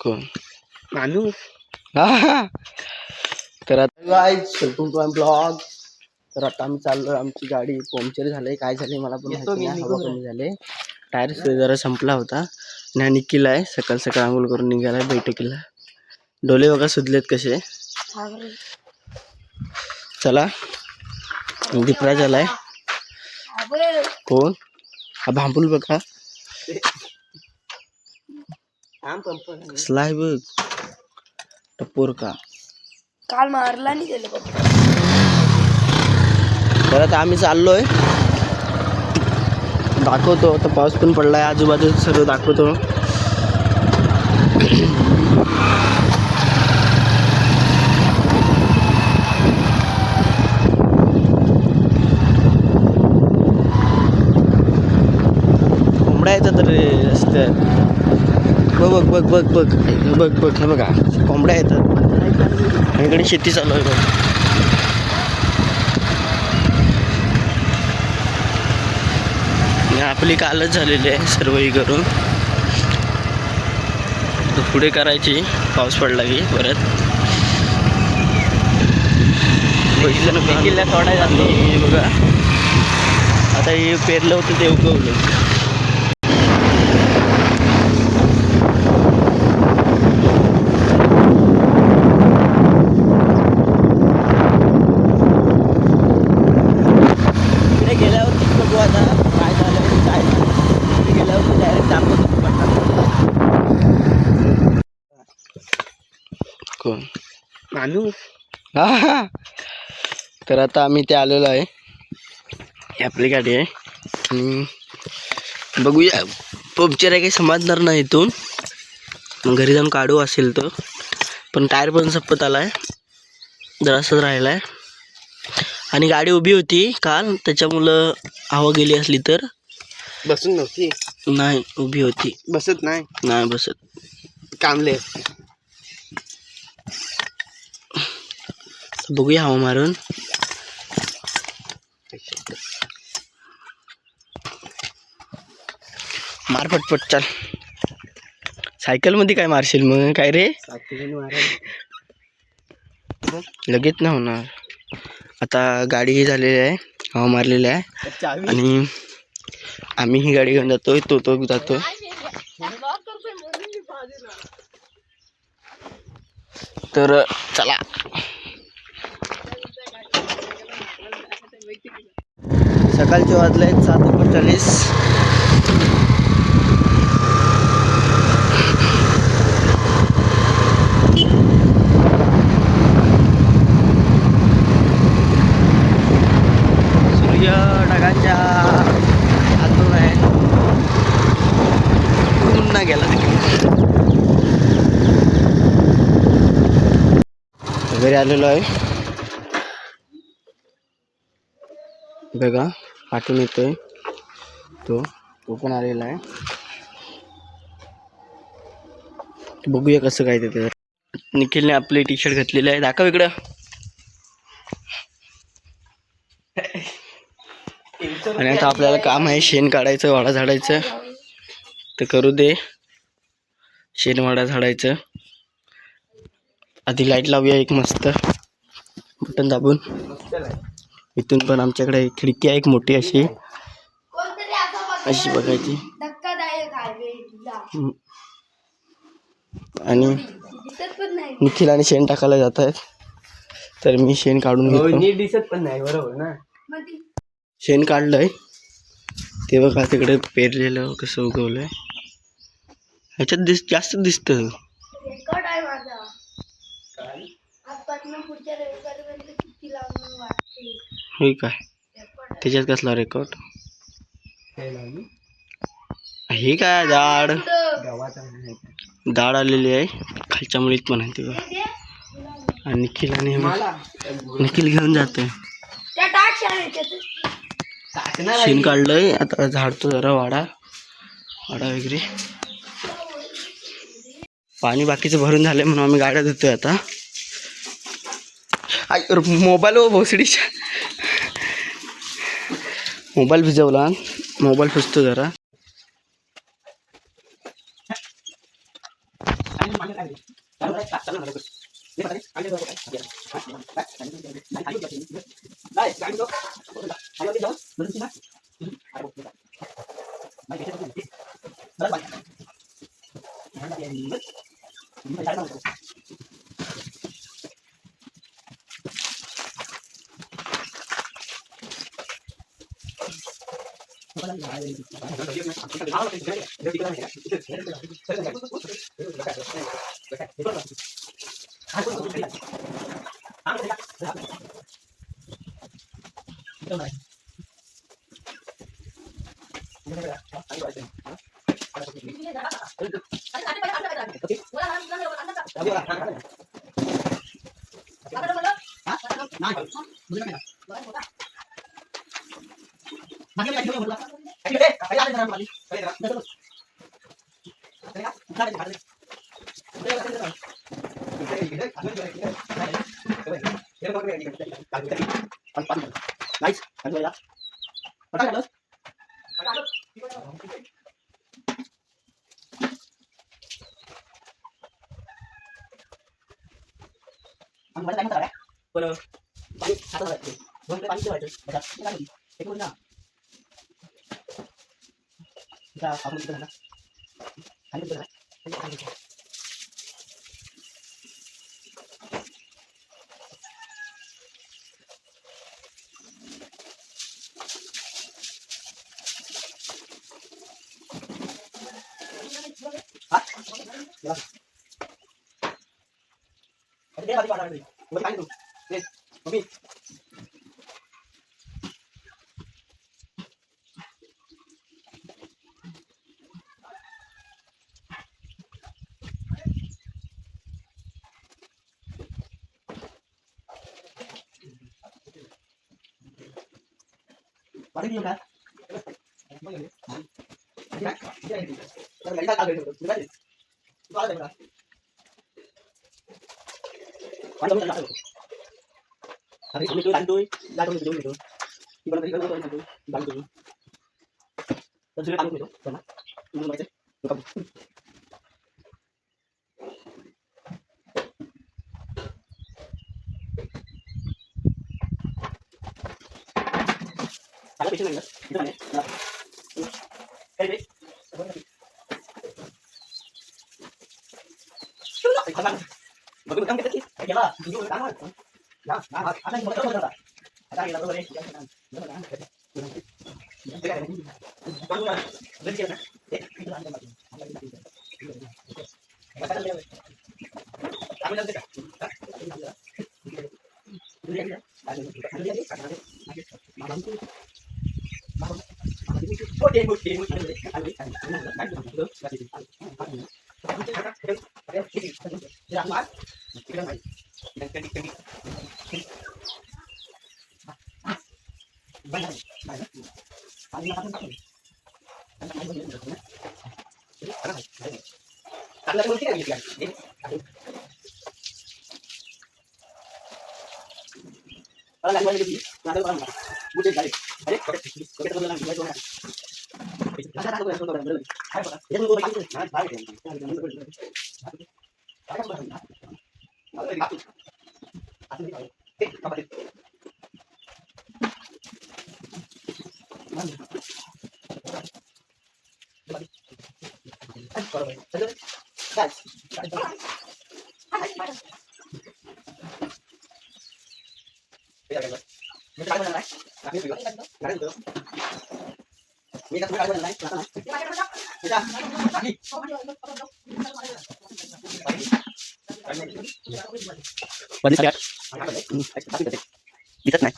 कोण माणूस. तर आता guys welcome to my blog. तर आता आम्ही चाललोय, आमची गाडी पंक्चर झाली. काय झाले मला पण माहिती नाही, हवा कमी झाले, टायर जरा संपला होता. आणि निखिल आहे सकाळ सकाळ आंघोळ करून निघालाय बैठकीला. डोले बघा सुजलेत कसे. चला दीपरा झालाय. कोण हा भांबूल बघा कसला आहे बघ, टपोर का काल मारला नाही गेलं. तर आता आम्ही चाललोय, दाखवतो. आता पाऊस पण पडलाय, आजूबाजूचं सर्व दाखवतो. कोंबड्या येतात रे रस्त्यात. बघ बघ बघ बघ बघ बघ बघ हे बघा, कोंबड्या येतात. इकडे शेती चालू आहे बघ. आपली कालच झालेली आहे सर्वही करून. पुढे करायची पाऊस पडला की परत. किल्ला सोडायला जातो हे बघा. आता हे पेरलं होतं ते उगवलं. माणूस. तर आता आम्ही ते आलेलो आहे, ही आपली गाडी आहे. आणि बघूया पंक्चर आहे काही समजणार नाही इथून, मग घरी जाऊन काढू असेल तो. पण टायर पण संपत आलाय, जरासच राहिलाय. आणि गाडी उभी होती काल, त्याच्यामुळं हवा गेली असली तर. बसून नव्हती, नाही उभी होती. बसत नाही बसत कामले. बघूया हवा मारून. मार पटपट चाल. सायकल मध्ये काय मारशील मग काय रे, लगेच ना होणार. आता गाडी ही झालेली आहे, हवा मारलेली आहे. आणि आम्ही ही गाडी घेऊन जातोय, तो जातो. तर चला. सकाळचे वाजले 7:39. सूर्य ढगांच्या हातून आहे, पुन्हा गेला. घरी आलेलो आहे बघा, पाठवून येतोय तो पण आलेला आहे. बघूया कसं काय ते. निखिलने आपली टी शर्ट घातलेली आहे, दाखव इकडं. आणि आता आपल्याला काम आहे शेण काढायचं, वाडा झाडायचं. तर करू दे, शेण वाडा झाडायचं. आधी लाईट लावूया एक मस्त, बटन दाबून. इथून पण आमच्याकडे एक खिडकी आहे, एक मोठी अशी बघायची. आणि निखिल आणि शेण टाकायला जात आहेत, तर मी शेण काढून घेतो. नीट दिसत पण नाही, बरोबर ना. शेण काढलंय ते बघा, तिकडे पेरलेलं कसं उगवलंय. ह्याच्यात जास्त दिसत. होय काय, त्याच्यात कसला रेकॉर्ड. हे काय दाढ आलेली आहे खालच्या मुळीत पण आहे ते. आणि निखिल घेऊन जातोय. शेण काढलंय, आता झाडतो जरा वाडा वगैरे. पाणी बाकीचं भरून झालंय म्हणून आम्ही गाड्या धुतोय आता. मोबाईल व भोसडीच्या मोबाईल भिजवला, मोबाईल पुसतो जरा. दिसत नाही